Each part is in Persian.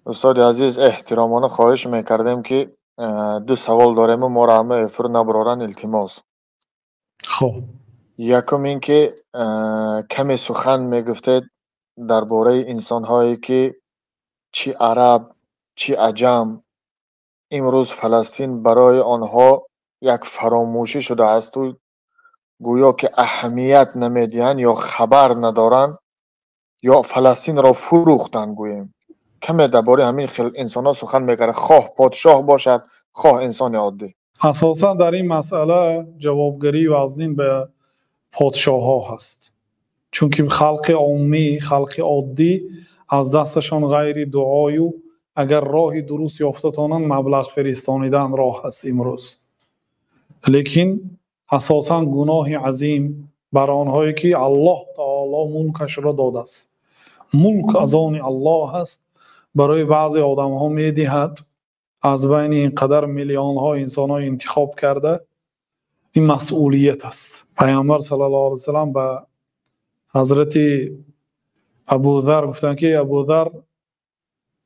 استاد عزیز احترامانه خواهش میکردیم که دو سوال داریم و ما را همه افر نبرارن التماس. خب یکم این که کمی سخن میگفتید درباره انسان هایی که چی عرب چی عجم امروز فلسطین برای آنها یک فراموشی شده است و گویا که اهمیت نمیدین یا خبر ندارن یا فلسطین را فروختن. گوییم کمی درباره همین انسان ها سخن میگره، خواه پادشاه باشد خواه انسان عادی. اساسا در این مسئله جوابگری وزنین به پادشاه ها هست، چون که خلق عامی، خلق عادی از دستشان غیر دعای و اگر راه درست یافتتانند مبلغ فرستانیدن راه هست امروز. لیکن اساسا گناه عظیم بر آنهایی که الله تعالی ملکش را داده است. ملک از آن الله است، برای بعضی آدم ها می دهد، از بین اینقدر میلیون ها انسان ها انتخاب کرده. این مسئولیت است. پیامبر صلی الله علیه و سلم به حضرت ابوذر گفتن که ابوذر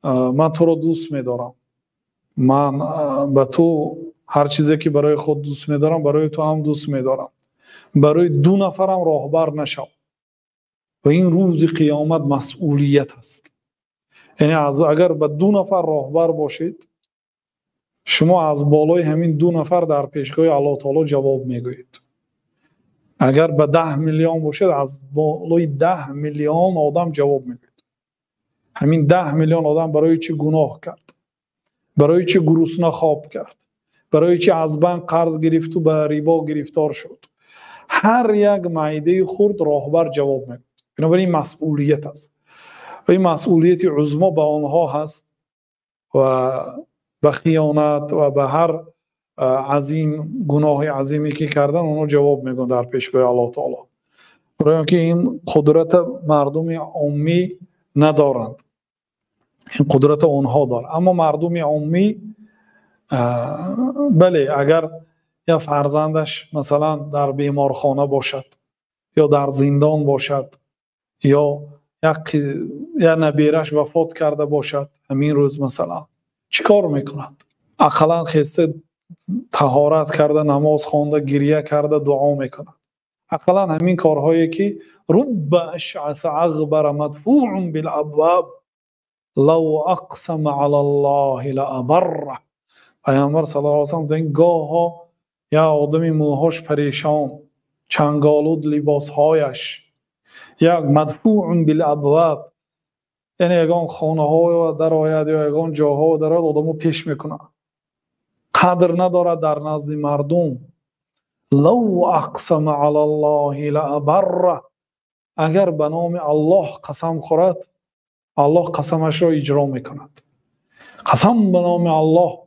من تو رو دوست می‌دارم، من به تو هر چیزی که برای خود دوست می‌دارم برای تو هم دوست می‌دارم، برای دو نفرم راهبر نشو. و این روز قیامت مسئولیت است. یعنی اگر به دو نفر راهبر باشید، شما از بالای همین دو نفر در پیشگاه الله تعالی جواب میگویید. اگر به 10 میلیون باشید، از بالای 10 میلیون آدم جواب میگویید. همین 10 میلیون آدم برای چی گناه کرد، برای چی گرسنه خواب کرد، برای چی از بانک قرض گرفت و به ریبا گرفتار شد، هر یک معده خرد راهبر جواب میگوید. بنابراین مسئولیت است و این مسئولیت عظما به آنها هست و به خیانت و به هر عظیم گناه عظیمی که کردن اونها جواب میگن در پیشگاه الله تعالی. برای اینکه این قدرت مردم عامی ندارند، این قدرت اونها داره. اما مردم عامی بله، اگر یا فرزندش مثلا در بیمارخانه باشد یا در زندان باشد یا یا نبیرش وفات کرده باشد، همین روز مثلا چیکار میکند؟ اقلا خسته طهارت کرده، نماز خوانده، گریه کرده، دعا میکند. اقلا همین کارهایی که رب اشعث اغبر مدفوع بالابواب لو اقسم علی الله لابره. پیامبر صلی الله علیه و سلم در این گاه ها یا آدمی موهاش پریشان، چنگالود لباسهایش، یا مدفوع بالابواب، یعنی یگان خانه ها در آید یا یگان جاها در آید آدمو پیش میکنه، قدر ندارد در نزد مردم. لو اقسم علی الله لابره، اگر به نام الله قسم خورد الله قسمش را اجرا میکند. قسم به نام الله،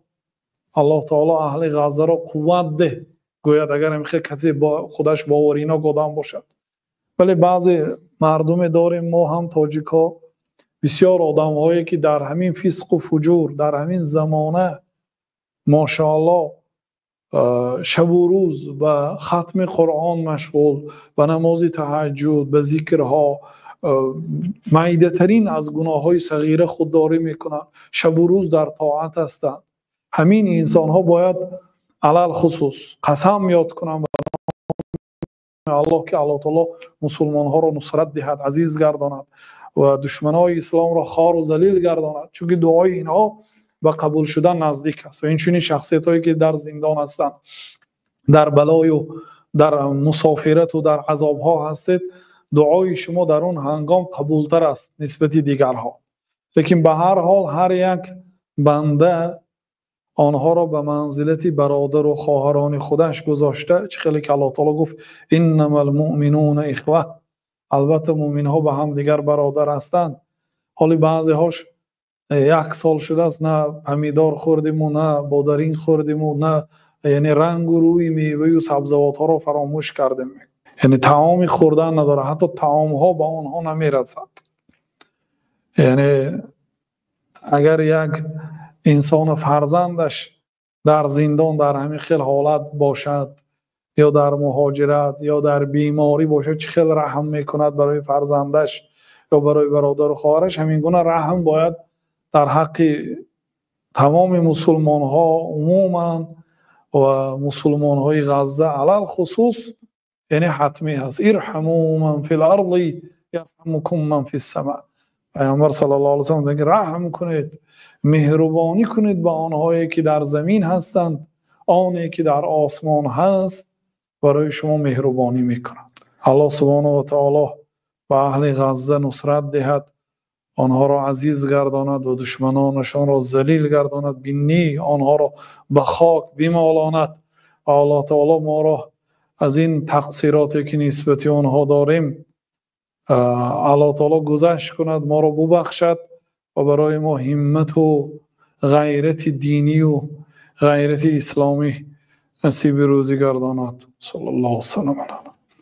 الله تعالی اهل غزه را قوت ده، گوید اگر میخواد کسی با خودش باورینا گدام باشد. ولی بعضی مردم داریم ما هم تاجیکا، بسیار آدم هایی که در همین فسق و فجور در همین زمانه ماشاءالله شب و روز به ختم قرآن مشغول، به نماز تهجد، به ذکرها، معیده ترین از گناه های صغیره خودداری میکنند، شب و روز در طاعت هستند. همین انسان ها باید علل خصوص قسم یاد کنند به الله که الله تعالی مسلمان ها را نصرت دهد، عزیز گرداند و دشمنای اسلام را خوار و ذلیل گرداند، چون که دعای اینها به قبول شدن نزدیک است. و این چنین شخصیت هایی که در زندان هستند، در بلای و در مسافرت و در عذاب ها هستید، دعای شما در اون هنگام قبول تر است نسبت دیگرها. لیکن به هر حال هر یک بنده آنها را به منزلت برادر و خواهران خودش گذاشته، چه خیلی که الله تعالی گفت انما المؤمنون اخوه، البته مؤمن ها به هم دیگر برادر هستند. حالی بعضی هاش 1 سال شده است نه پمیدار خوردیم و نه بادرین خوردیم و نه، یعنی رنگ و روی میوه و سبزیجات ها را فراموش کردیم، یعنی طعام خوردن نداره، حتی طعام ها به آنها نمیرسد. یعنی اگر یک انسان فرزندش در زندان در همین خیل حالت باشد یا در مهاجرت یا در بیماری باشد، چه خیلی رحم میکند برای فرزندش یا برای برادر و خواهرش. همین گونه رحم باید در حق تمام مسلمان ها عموما و مسلمان های غزه علل خصوص یعنی حتمی هست. ارحموا من فی الارض یرحمکم من فی السماء. پیامبر صلی الله علیه و سلم میگه رحم کنید، مهربانی کنید به آنهایی که در زمین هستند، آنی که در آسمان هست برای شما مهربانی میکند. الله سبحانه و تعالی به اهل غزه نصرت دهد، آنها را عزیز گرداند و دشمنانشان را ذلیل گرداند، بینی آنها را به خاک بمالاند. الله تعالی ما را از این تقصیراتی که نسبت آنها داریم الله تعالی گذشت کند، ما را ببخشد و برای ما همت و غیرت دینی و غیرت اسلامی نصیب روزی گرداند. صلی الله وسلم علیه.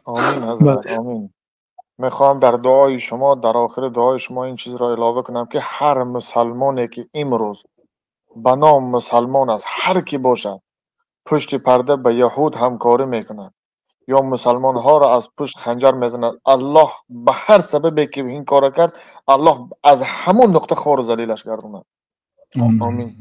آمین حضرت، آمین. میخوام در دعای شما، در آخر دعای شما این چیز را اضافه کنم که هر مسلمانی که امروز به نام مسلمان است، هر کی باشد، پشت پرده به یهود همکاری میکند یا مسلمان ها را از پشت خنجر میزند، الله به هر سببی که این کار کرد الله از همون نقطه خار و ذلیلش گرداند. آمین.